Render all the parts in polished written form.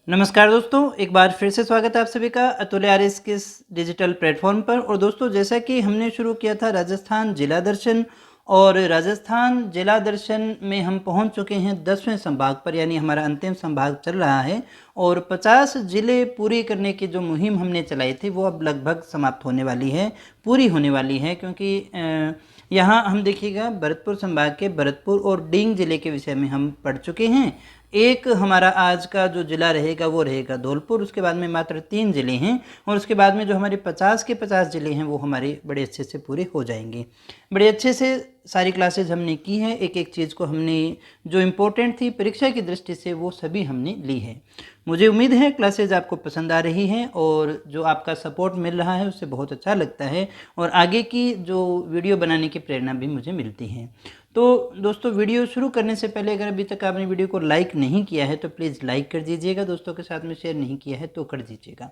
नमस्कार दोस्तों, एक बार फिर से स्वागत है आप सभी का अतुल्य आर्यस के इस डिजिटल प्लेटफॉर्म पर। और दोस्तों, जैसा कि हमने शुरू किया था राजस्थान जिला दर्शन, और राजस्थान जिला दर्शन में हम पहुंच चुके हैं 10वें संभाग पर, यानी हमारा अंतिम संभाग चल रहा है। और 50 जिले पूरी करने की जो मुहिम हमने चलाई थी वो अब लगभग समाप्त होने वाली है, पूरी होने वाली है। क्योंकि यहाँ हम देखिएगा भरतपुर संभाग के भरतपुर और डींग जिले के विषय में हम पढ़ चुके हैं। एक हमारा आज का जो जिला रहेगा वो रहेगा धौलपुर। उसके बाद में मात्र 3 जिले हैं, और उसके बाद में जो हमारे 50 के 50 जिले हैं वो हमारे बड़े अच्छे से पूरे हो जाएंगे। बड़े अच्छे से सारी क्लासेज हमने की है, एक एक चीज़ को हमने जो इम्पोर्टेंट थी परीक्षा की दृष्टि से वो सभी हमने ली है। मुझे उम्मीद है क्लासेज आपको पसंद आ रही हैं, और जो आपका सपोर्ट मिल रहा है उससे बहुत अच्छा लगता है, और आगे की जो वीडियो बनाने की प्रेरणा भी मुझे मिलती है। तो दोस्तों, वीडियो शुरू करने से पहले अगर अभी तक आपने वीडियो को लाइक नहीं किया है तो प्लीज़ लाइक कर दीजिएगा, दोस्तों के साथ में शेयर नहीं किया है तो कर दीजिएगा।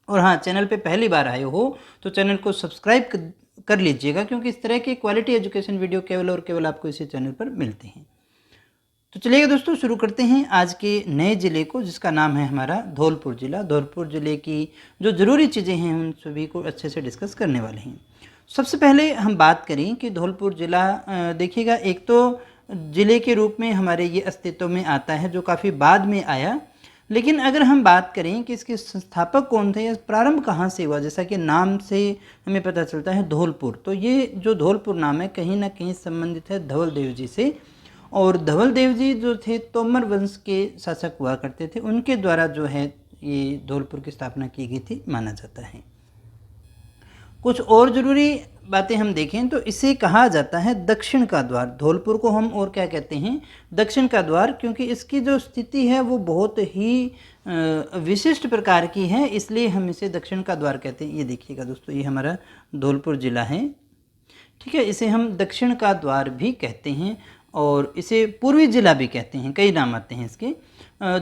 और हाँ, चैनल पे पहली बार आए हो तो चैनल को सब्सक्राइब कर लीजिएगा, क्योंकि इस तरह की क्वालिटी एजुकेशन वीडियो केवल और केवल आपको इसी चैनल पर मिलते हैं। तो चलिए दोस्तों, शुरू करते हैं आज के नए ज़िले को, जिसका नाम है हमारा धौलपुर ज़िला। धौलपुर ज़िले की जो ज़रूरी चीज़ें हैं उन सभी को अच्छे से डिस्कस करने वाले हैं। सबसे पहले हम बात करें कि धौलपुर ज़िला, देखिएगा, एक तो ज़िले के रूप में हमारे ये अस्तित्व में आता है जो काफ़ी बाद में आया। लेकिन अगर हम बात करें कि इसके संस्थापक कौन थे या प्रारंभ कहाँ से हुआ, जैसा कि नाम से हमें पता चलता है धौलपुर, तो ये जो धौलपुर नाम है कहीं ना कहीं संबंधित है धवल देव जी से। और धवल देव जी जो थे तोमर वंश के शासक हुआ करते थे, उनके द्वारा जो है ये धौलपुर की स्थापना की गई थी माना जाता है। कुछ और ज़रूरी बातें हम देखें तो इसे कहा जाता है दक्षिण का द्वार। धौलपुर को हम और क्या कहते हैं, दक्षिण का द्वार, क्योंकि इसकी जो स्थिति है वो बहुत ही विशिष्ट प्रकार की है, इसलिए हम इसे दक्षिण का द्वार कहते हैं। ये देखिएगा दोस्तों, ये हमारा धौलपुर ज़िला है, ठीक है। इसे हम दक्षिण का द्वार भी कहते हैं, और इसे पूर्वी जिला भी कहते हैं, कई नाम आते हैं इसके।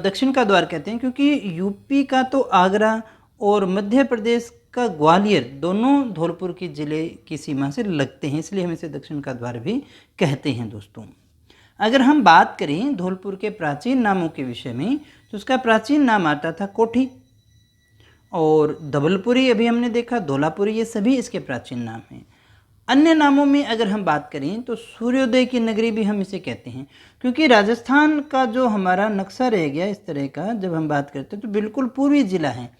दक्षिण का द्वार कहते हैं क्योंकि यूपी का तो आगरा और मध्य प्रदेश का ग्वालियर दोनों धौलपुर की ज़िले की सीमा से लगते हैं, इसलिए हम इसे दक्षिण का द्वार भी कहते हैं दोस्तों। अगर हम बात करें धौलपुर के प्राचीन नामों के विषय में, तो उसका प्राचीन नाम आता था कोठी, और धवलपुरी अभी हमने देखा, धौलापुरी, ये सभी इसके प्राचीन नाम हैं। अन्य नामों में अगर हम बात करें तो सूर्योदय की नगरी भी हम इसे कहते हैं, क्योंकि राजस्थान का जो हमारा नक्शा रह गया इस तरह का, जब हम बात करते हैं तो बिल्कुल पूर्वी जिला है,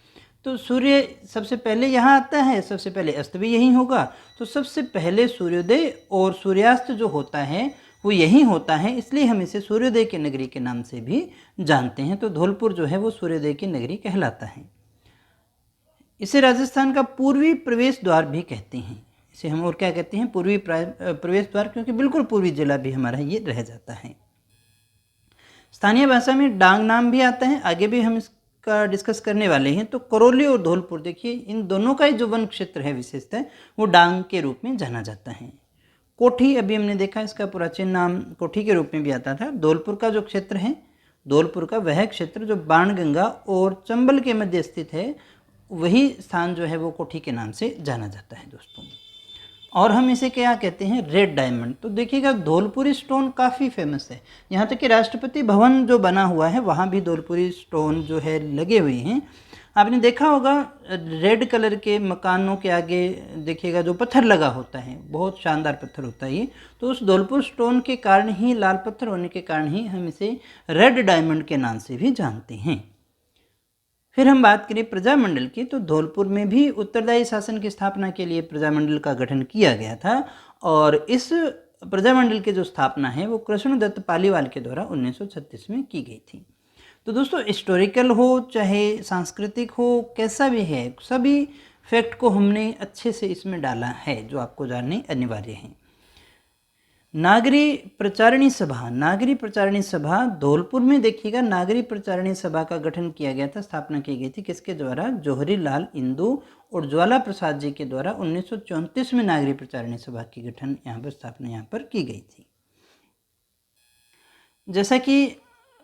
तो सूर्य सबसे पहले यहाँ आता है, सबसे पहले अस्त भी यहीं होगा, तो सबसे पहले सूर्योदय और सूर्यास्त जो होता है वो यहीं होता है, इसलिए हम इसे सूर्योदय की नगरी के नाम से भी जानते हैं। तो धौलपुर जो है वो सूर्योदय की नगरी कहलाता है। इसे राजस्थान का पूर्वी प्रवेश द्वार भी कहते हैं। इसे हम और क्या कहते हैं, पूर्वी प्रवेश द्वार, क्योंकि बिल्कुल पूर्वी जिला भी हमारा ये रह जाता है। स्थानीय भाषा में डांग नाम भी आता है, आगे भी हम इसका डिस्कस करने वाले हैं। तो करौली और धौलपुर, देखिए इन दोनों का ही जो वन क्षेत्र है विशेषतः वो डांग के रूप में जाना जाता है। कोठी अभी हमने देखा, इसका प्राचीन नाम कोठी के रूप में भी आता था। धौलपुर का जो क्षेत्र है, धौलपुर का वह क्षेत्र जो बाणगंगा और चंबल के मध्य स्थित है, वही स्थान जो है वो कोठी के नाम से जाना जाता है दोस्तों। और हम इसे क्या कहते हैं, रेड डायमंड। तो देखिएगा धौलपुरी स्टोन काफ़ी फेमस है, यहाँ तक कि राष्ट्रपति भवन जो बना हुआ है वहाँ भी धौलपुरी स्टोन जो है लगे हुए हैं। आपने देखा होगा रेड कलर के मकानों के आगे देखिएगा जो पत्थर लगा होता है, बहुत शानदार पत्थर होता है ये। तो उस धौलपुर स्टोन के कारण ही, लाल पत्थर होने के कारण ही हम इसे रेड डायमंड के नाम से भी जानते हैं। फिर हम बात करें प्रजामंडल की, तो धौलपुर में भी उत्तरदायी शासन की स्थापना के लिए प्रजामंडल का गठन किया गया था, और इस प्रजामंडल की जो स्थापना है वो कृष्णदत्त पालीवाल के द्वारा 1936 में की गई थी। तो दोस्तों, हिस्टोरिकल हो चाहे सांस्कृतिक हो, कैसा भी है, सभी फैक्ट को हमने अच्छे से इसमें डाला है जो आपको जानने अनिवार्य है। नागरी प्रचारणी सभा, नागरी प्रचारणी सभा धौलपुर में देखिएगा, नागरी प्रचारणी सभा का गठन किया गया था, स्थापना की गई थी किसके द्वारा, जौहरी लाल इंदू और ज्वाला प्रसाद जी के द्वारा 1934 में नागरी प्रचारणी सभा की गठन यहाँ पर, स्थापना यहाँ पर की गई थी। जैसा कि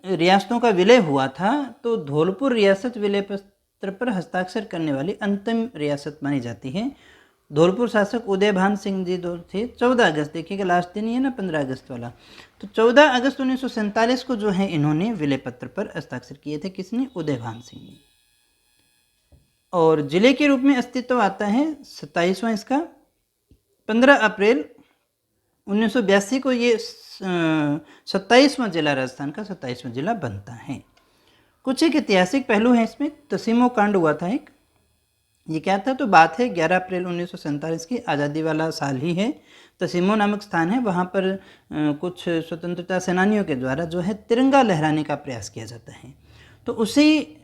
रियासतों का विलय हुआ था, तो धौलपुर रियासत विलय पत्र पर हस्ताक्षर करने वाली अंतिम रियासत मानी जाती है। धौलपुर शासक उदयभान सिंह जी जो थे 14 अगस्त, देखिएगा लास्ट दिन ही है ना 15 अगस्त वाला, तो 14 अगस्त 1947 को जो है इन्होंने विलय पत्र पर हस्ताक्षर किए थे। किसने? उदयभान सिंह ने। और जिले के रूप में अस्तित्व आता है 27वां इसका 15 अप्रैल 1982 को ये 27वां जिला, राजस्थान का 27वां जिला बनता है। कुछ एक ऐतिहासिक पहलू है इसमें। तसीमो कांड हुआ था एक, ये क्या था? तो बात है 11 अप्रैल 1947 की, आज़ादी वाला साल ही है। तसीमो नामक स्थान है, वहाँ पर कुछ स्वतंत्रता सेनानियों के द्वारा जो है तिरंगा लहराने का प्रयास किया जाता है। तो उसी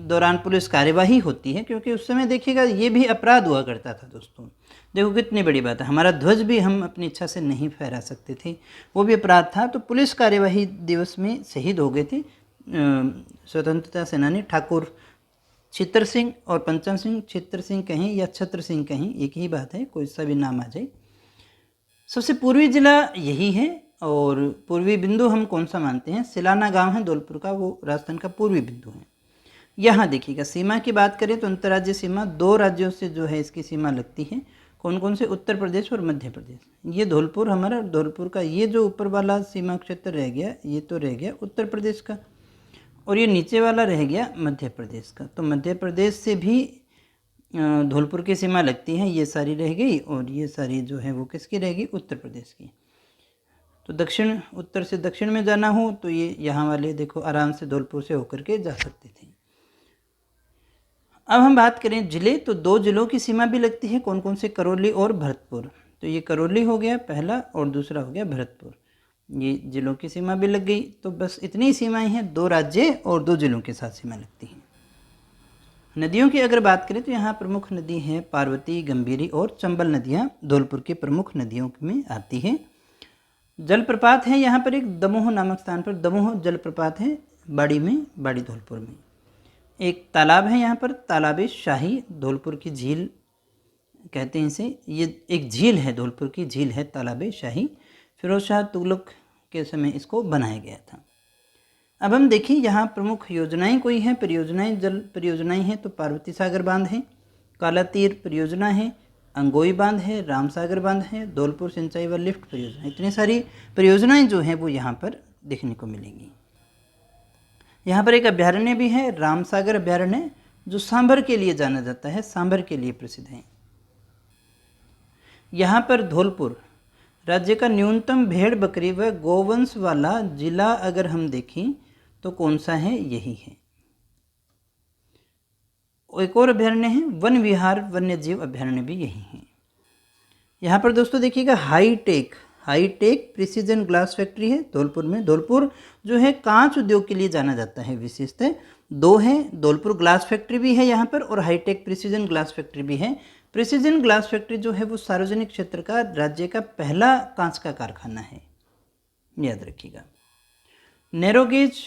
दौरान पुलिस कार्यवाही होती है, क्योंकि उस समय देखिएगा ये भी अपराध हुआ करता था दोस्तों। देखो कितनी बड़ी बात है, हमारा ध्वज भी हम अपनी इच्छा से नहीं फहरा सकते थे, वो भी अपराध था। तो पुलिस कार्यवाही दिवस में शहीद हो गए थे स्वतंत्रता सेनानी ठाकुर छितर सिंह और पंचम सिंह। छितर सिंह कहीं या छत्र सिंह कहीं, एक ही बात है, कोई सा भी नाम आ जाए। सबसे पूर्वी जिला यही है, और पूर्वी बिंदु हम कौन सा मानते हैं? सिलाना गांव है धौलपुर का, वो राजस्थान का पूर्वी बिंदु है। यहाँ देखिएगा सीमा की बात करें तो अंतर्राज्यीय सीमा 2 राज्यों से जो है इसकी सीमा लगती है। कौन कौन से? उत्तर प्रदेश और मध्य प्रदेश। ये धौलपुर हमारा, धौलपुर का ये जो ऊपर वाला सीमा क्षेत्र रह गया, ये तो रह गया उत्तर प्रदेश का, और ये नीचे वाला रह गया मध्य प्रदेश का। तो मध्य प्रदेश से भी धौलपुर की सीमा लगती है, ये सारी रह गई, और ये सारी जो है वो किसकी रहेगी? उत्तर प्रदेश की। तो दक्षिण, उत्तर से दक्षिण में जाना हो तो ये यहाँ वाले देखो आराम से धौलपुर से होकर के जा सकते थे। अब हम बात करें जिले, तो 2 जिलों की सीमा भी लगती है। कौन कौन से? करौली और भरतपुर। तो ये करौली हो गया पहला, और दूसरा हो गया भरतपुर। ये जिलों की सीमा भी लग गई। तो बस इतनी सीमाएं हैं, 2 राज्य और 2 जिलों के साथ सीमा लगती हैं। नदियों की अगर बात करें तो यहाँ प्रमुख नदी है पार्वती, गंभीरी और चंबल नदियाँ धौलपुर की प्रमुख नदियों में आती है। जलप्रपात है यहाँ पर एक दमोह नामक स्थान पर, दमोह जलप्रपात है बाड़ी में, बाड़ी धौलपुर में। एक तालाब है यहाँ पर, तालाबे शाही, धौलपुर की झील कहते हैं इसे। ये एक झील है, धौलपुर की झील है तालाबे शाही। फिरोज शाह तुगलक के समय इसको बनाया गया था। अब हम देखिए यहाँ प्रमुख योजनाएं कोई हैं, परियोजनाएं, जल परियोजनाएं हैं तो पार्वती सागर बांध है, काला तीर परियोजना है, अंगोई बांध है, राम सागर बांध है, धौलपुर सिंचाई व लिफ्ट परियोजना। इतनी सारी परियोजनाएं जो हैं वो यहाँ पर देखने को मिलेंगी। यहाँ पर एक अभ्यारण्य भी है, राम सागर अभ्यारण्य, जो सांभर के लिए जाना जाता है, सांभर के लिए प्रसिद्ध है। यहाँ पर धौलपुर राज्य का न्यूनतम भेड़ बकरी व गोवंश वाला जिला अगर हम देखें तो कौन सा है? यही है। एक और अभ्यारण्य है वन विहार वन्य जीव अभ्यारण्य भी यही है। यहाँ पर दोस्तों देखिएगा हाईटेक प्रिसीजन ग्लास फैक्ट्री है धौलपुर में। धौलपुर जो है कांच उद्योग के लिए जाना जाता है, विशेषतः 2 है, धौलपुर ग्लास फैक्ट्री भी है यहाँ पर, और हाईटेक प्रिसीजन ग्लास फैक्ट्री भी है। प्रिसीजन ग्लास फैक्ट्री जो है वो सार्वजनिक क्षेत्र का राज्य का पहला कांच का कारखाना है, याद रखिएगा। नैरो गेज,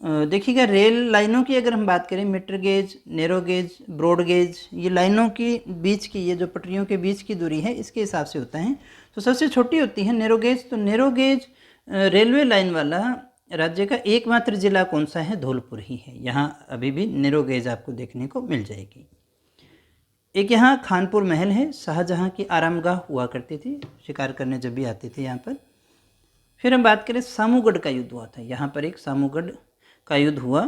देखिएगा रेल लाइनों की अगर हम बात करें, metre gauge, narrow gauge, broad gauge, ये लाइनों की बीच की, ये जो पटरियों के बीच की दूरी है इसके हिसाब से होता है। तो सबसे छोटी होती है नैरो गेज। तो नैरो गेज रेलवे लाइन वाला राज्य का एकमात्र जिला कौन सा है? धौलपुर ही है। यहाँ अभी भी नैरो गेज आपको देखने को मिल जाएगी। एक यहाँ खानपुर महल है, शाहजहाँ की आरामगाह हुआ करती थी, शिकार करने जब भी आते थे यहाँ पर। फिर हम बात करें सामूगढ़ का युद्ध हुआ था, यहाँ पर एक सामूगढ़ का युद्ध हुआ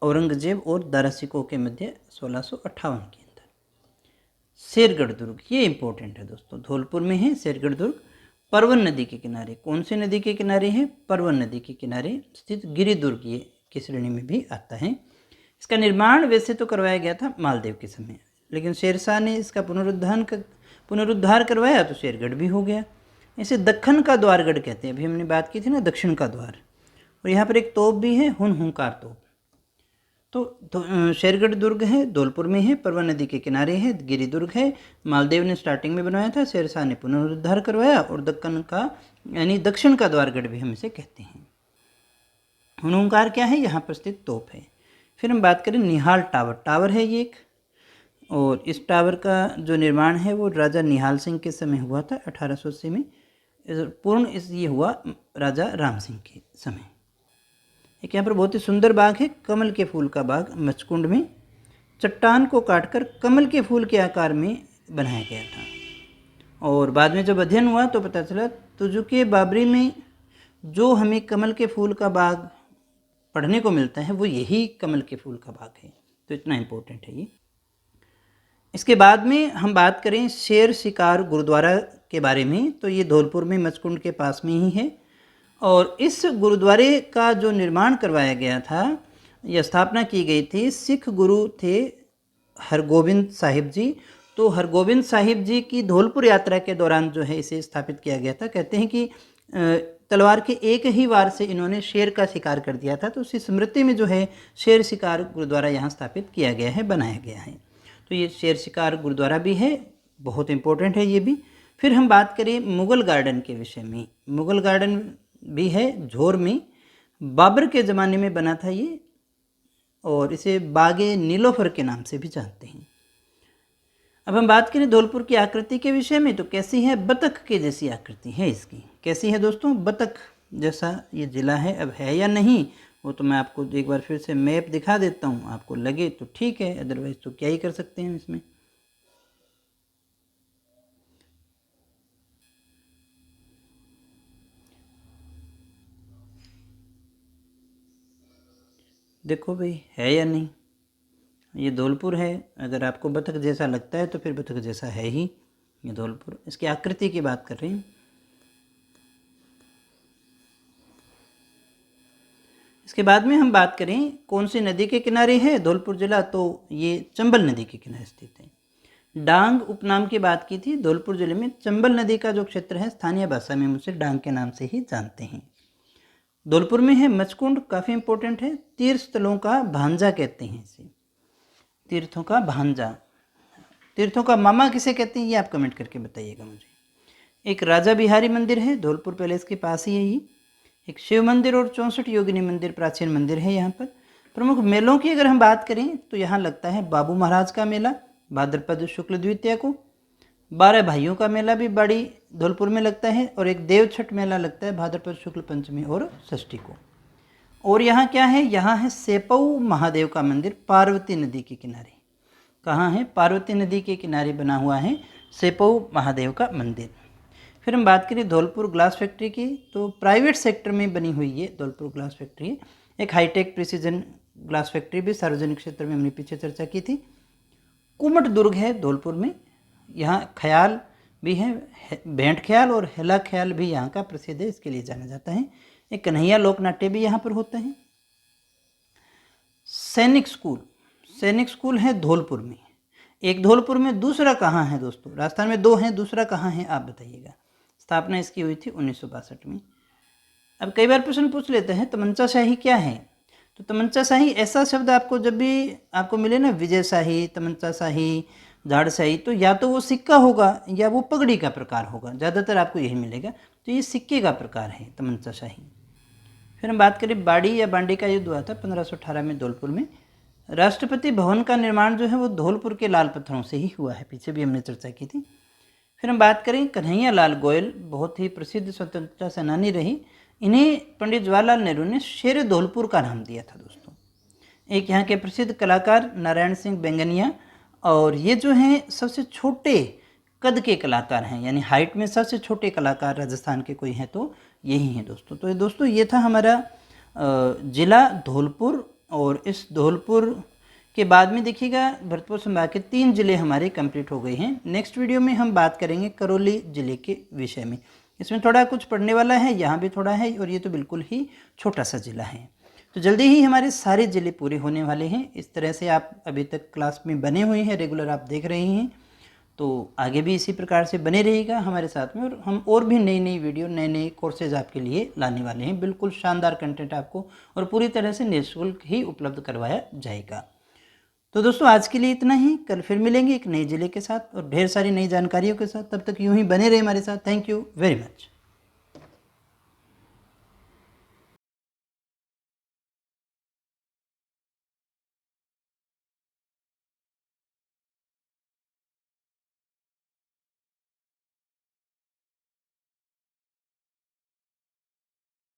औरंगजेब और दारा सिकोह के मध्य 1658 के अंदर। शेरगढ़ दुर्ग, ये इंपॉर्टेंट है दोस्तों, धौलपुर में है शेरगढ़ दुर्ग, परवन नदी के किनारे। कौन सी नदी के किनारे है? परवन नदी के किनारे स्थित गिरि दुर्ग, ये किस श्रेणी में भी आता है। इसका निर्माण वैसे तो करवाया गया था मालदेव के समय, लेकिन शेरशाह ने इसका पुनरुद्धार करवाया तो शेरगढ़ भी हो गया। इसे दक्खन का द्वारगढ़ कहते हैं, अभी हमने बात की थी ना दक्षिण का द्वार। और यहाँ पर एक तोप भी है, हुंकार तोप। तो शेरगढ़ दुर्ग है, धौलपुर में है, परवन नदी के किनारे है, गिरि दुर्ग है। मालदेव ने स्टार्टिंग में बनवाया था, शेरशाह ने पुनरुद्धार करवाया, और दक्कन का यानी दक्षिण का द्वारगढ़ भी हम इसे कहते हैं। हुंकार क्या है? यहाँ पर स्थित तोप है। फिर हम बात करें निहाल टावर है ये एक, और इस टावर का जो निर्माण है वो राजा निहाल सिंह के समय हुआ था 1880 में। ये हुआ राजा राम सिंह के समय। एक यहाँ पर बहुत ही सुंदर बाग है, कमल के फूल का बाग, मचकुंड में। चट्टान को काटकर कमल के फूल के आकार में बनाया गया था। और बाद में जब अध्ययन हुआ तो पता चला तुजुके बाबरी में जो हमें कमल के फूल का बाग पढ़ने को मिलता है वो यही कमल के फूल का बाग है। तो इतना इम्पोर्टेंट है ये। इसके बाद में हम बात करें शेर शिकार गुरुद्वारा के बारे में, तो ये धौलपुर में मचकुंड के पास में ही है। और इस गुरुद्वारे का जो निर्माण करवाया गया था, यह स्थापना की गई थी, सिख गुरु थे हरगोबिंद साहिब जी। तो हरगोबिंद साहिब जी की धौलपुर यात्रा के दौरान जो है इसे स्थापित किया गया था। कहते हैं कि तलवार के एक ही वार से इन्होंने शेर का शिकार कर दिया था, तो उसी स्मृति में जो है शेर शिकार गुरुद्वारा यहाँ स्थापित किया गया है, बनाया गया है। तो ये शेर शिकार गुरुद्वारा भी है, बहुत इम्पोर्टेंट है ये भी। फिर हम बात करें मुग़ल गार्डन के विषय में। मुग़ल गार्डन भी है झोर में, बाबर के ज़माने में बना था ये, और इसे बागे नीलोफर के नाम से भी जानते हैं। अब हम बात करें धौलपुर की आकृति के विषय में, तो कैसी है, बतख के जैसी आकृति है इसकी। कैसी है दोस्तों, बतख जैसा ये ज़िला है। अब है या नहीं वो तो मैं आपको एक बार फिर से मैप दिखा देता हूँ, आपको लगे तो ठीक है, अदरवाइज तो क्या ही कर सकते हैं इसमें। देखो भाई है या नहीं, ये धौलपुर है। अगर आपको बतख जैसा लगता है तो फिर बतख जैसा है ही ये धौलपुर। इसकी आकृति की बात कर रहे हैं। इसके बाद में हम बात करें कौन सी नदी के किनारे है धौलपुर जिला, तो ये चंबल नदी के किनारे स्थित है। डांग उपनाम की बात की थी, धौलपुर जिले में चंबल नदी का जो क्षेत्र है स्थानीय भाषा में उसे डांग के नाम से ही जानते हैं। धौलपुर में है मचकुंड, काफ़ी इंपॉर्टेंट है, तीर्थ स्थलों का भांजा कहते हैं इसे, तीर्थों का भांजा। तीर्थों का मामा किसे कहते हैं ये आप कमेंट करके बताइएगा मुझे। एक राजा बिहारी मंदिर है धौलपुर पैलेस के पास ही है ये। एक शिव मंदिर और 64 योगिनी मंदिर प्राचीन मंदिर है यहाँ पर। प्रमुख मेलों की अगर हम बात करें तो यहाँ लगता है बाबू महाराज का मेला भाद्रपद शुक्ल द्वितीया को। 12 भाइयों का मेला भी बड़ी धौलपुर में लगता है, और एक देव छठ मेला लगता है भाद्रपद शुक्ल पंचमी और षष्ठी को। और यहाँ क्या है, यहाँ है सेपऊ महादेव का मंदिर पार्वती नदी के किनारे। कहाँ है, पार्वती नदी के किनारे बना हुआ है सेपऊ महादेव का मंदिर। फिर हम बात करें धौलपुर ग्लास फैक्ट्री की, तो प्राइवेट सेक्टर में बनी हुई है धौलपुर ग्लास फैक्ट्री। एक हाईटेक प्रिसीजन ग्लास फैक्ट्री भी सार्वजनिक क्षेत्र में हमने पीछे चर्चा की थी। कुमट दुर्ग है धौलपुर में, यहाँ ख्याल भी है, भेंट ख्याल और हेला ख्याल भी यहाँ का प्रसिद्ध है, इसके लिए जाना जाता है। एक कन्हैया लोक नाट्य भी यहाँ पर होते हैं। सैनिक स्कूल है धौलपुर में। एक धौलपुर में, दूसरा कहाँ है दोस्तों, राजस्थान में 2 हैं, दूसरा कहाँ है आप बताइएगा। स्थापना इसकी हुई थी 1962 में। अब कई बार प्रश्न पूछ लेते हैं तमंचा शाही क्या है, तो तमंचा शाही ऐसा शब्द आपको जब भी आपको मिले ना, विजय शाही, तमंचा शाही, झाड़ शाही, तो या तो वो सिक्का होगा या वो पगड़ी का प्रकार होगा, ज़्यादातर आपको यही मिलेगा। तो ये सिक्के का प्रकार है तमंचा शाही। फिर हम बात करें बाड़ी या बांडी का युद्ध हुआ था 1518 में धौलपुर में। राष्ट्रपति भवन का निर्माण जो है वो धौलपुर के लाल पत्थरों से ही हुआ है, पीछे भी हमने चर्चा की थी। फिर हम बात करें कन्हैया लाल गोयल, बहुत ही प्रसिद्ध स्वतंत्रता सेनानी रही। इन्हें पंडित जवाहरलाल नेहरू ने शेर धौलपुर का नाम दिया था दोस्तों। एक यहाँ के प्रसिद्ध कलाकार नारायण सिंह बेंगनिया, और ये जो हैं सबसे छोटे कद के कलाकार हैं, यानी हाइट में सबसे छोटे कलाकार राजस्थान के कोई हैं तो यही हैं दोस्तों। तो दोस्तों ये था हमारा ज़िला धौलपुर, और इस धौलपुर के बाद में देखिएगा भरतपुर संभाग के 3 ज़िले हमारे कंप्लीट हो गए हैं। नेक्स्ट वीडियो में हम बात करेंगे करौली ज़िले के विषय में। इसमें थोड़ा कुछ पढ़ने वाला है, यहाँ भी थोड़ा है, और ये तो बिल्कुल ही छोटा सा ज़िला है। तो जल्दी ही हमारे सारे ज़िले पूरे होने वाले हैं। इस तरह से आप अभी तक क्लास में बने हुए हैं, रेगुलर आप देख रहे हैं, तो आगे भी इसी प्रकार से बने रहेगा हमारे साथ में। और हम और भी नई वीडियो, नए कोर्सेज आपके लिए लाने वाले हैं। बिल्कुल शानदार कंटेंट आपको और पूरी तरह से निःशुल्क ही उपलब्ध करवाया जाएगा। तो दोस्तों आज के लिए इतना ही, कल फिर मिलेंगे एक नए ज़िले के साथ और ढेर सारी नई जानकारियों के साथ। तब तक यूं ही बने रहे हमारे साथ। Thank you very much.